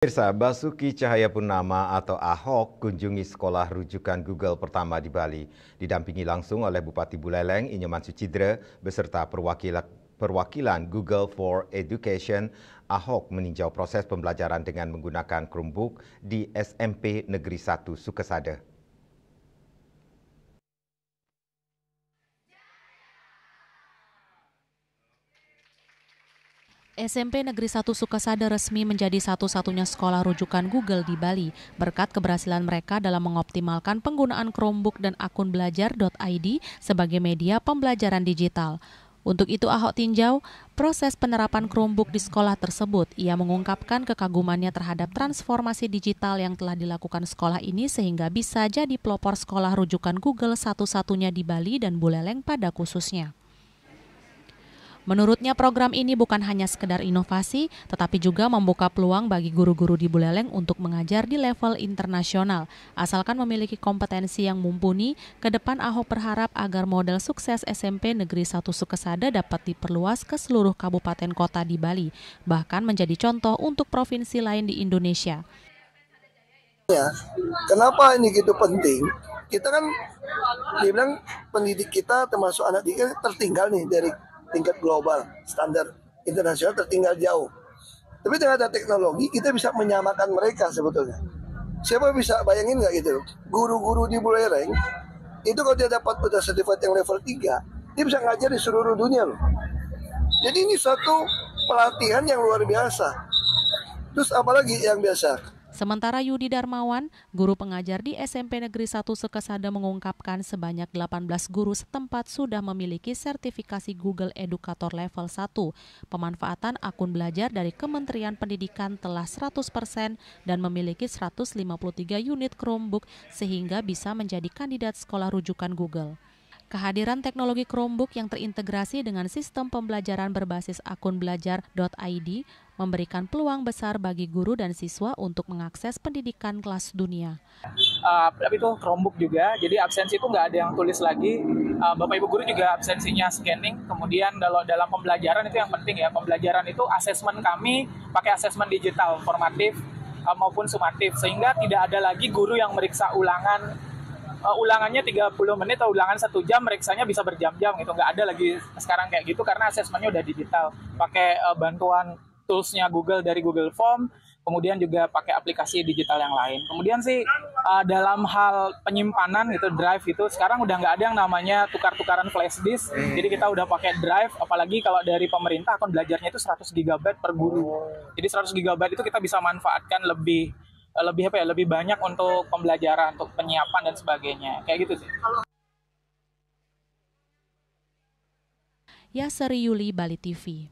Pemirsa, Basuki Cahayapurnama atau Ahok kunjungi sekolah rujukan Google pertama di Bali. Didampingi langsung oleh Bupati Buleleng, Inyoman Sucidra, beserta perwakilan Google for Education. Ahok meninjau proses pembelajaran dengan menggunakan Chromebook di SMP Negeri 1 Sukesada. SMP Negeri 1 Sukesada resmi menjadi satu-satunya sekolah rujukan Google di Bali berkat keberhasilan mereka dalam mengoptimalkan penggunaan Chromebook dan akun belajar.id sebagai media pembelajaran digital. Untuk itu Ahok tinjau proses penerapan Chromebook di sekolah tersebut. Ia mengungkapkan kekagumannya terhadap transformasi digital yang telah dilakukan sekolah ini sehingga bisa jadi pelopor sekolah rujukan Google satu-satunya di Bali dan Buleleng pada khususnya. Menurutnya program ini bukan hanya sekedar inovasi, tetapi juga membuka peluang bagi guru-guru di Buleleng untuk mengajar di level internasional. Asalkan memiliki kompetensi yang mumpuni, ke depan Ahok berharap agar model sukses SMP Negeri 1 Sukesada dapat diperluas ke seluruh kabupaten kota di Bali, bahkan menjadi contoh untuk provinsi lain di Indonesia. Ya, kenapa ini gitu penting? Kita kan dibilang pendidik kita termasuk anak didik tertinggal nih dari tingkat global, standar internasional tertinggal jauh. Tapi dengan ada teknologi kita bisa menyamakan mereka sebetulnya. Siapa bisa bayangin nggak gitu? Guru-guru di Buleleng itu kalau dia dapat udah sertifikat yang level 3, dia bisa ngajar di seluruh dunia loh. Jadi ini suatu pelatihan yang luar biasa. Terus apalagi yang biasa? Sementara Yudi Darmawan, guru pengajar di SMP Negeri 1 Sukesada mengungkapkan sebanyak 18 guru setempat sudah memiliki sertifikasi Google Educator Level 1. Pemanfaatan akun belajar dari Kementerian Pendidikan telah 100% dan memiliki 153 unit Chromebook sehingga bisa menjadi kandidat sekolah rujukan Google. Kehadiran teknologi Chromebook yang terintegrasi dengan sistem pembelajaran berbasis akun belajar.id memberikan peluang besar bagi guru dan siswa untuk mengakses pendidikan kelas dunia. Tapi itu Chromebook juga, jadi absensi itu nggak ada yang tulis lagi. Bapak Ibu guru juga absensinya scanning. Kemudian dalam pembelajaran itu yang penting ya, pembelajaran itu asesmen kami pakai asesmen digital, formatif maupun sumatif, sehingga tidak ada lagi guru yang meriksa ulangannya 30 menit atau ulangan 1 jam, meriksanya bisa berjam-jam gitu. Nggak ada lagi sekarang kayak gitu karena asesmennya udah digital. Pakai bantuan toolsnya Google dari Google Form, kemudian juga pakai aplikasi digital yang lain. Kemudian sih dalam hal penyimpanan gitu, drive itu sekarang udah nggak ada yang namanya tukar-tukaran flash disk. Jadi kita udah pakai drive, apalagi kalau dari pemerintah akun belajarnya itu 100 GB per guru. Jadi 100 GB itu kita bisa manfaatkan lebih banyak untuk pembelajaran, untuk penyiapan dan sebagainya. Kayak gitu sih. Yaseri Yuli, Bali TV.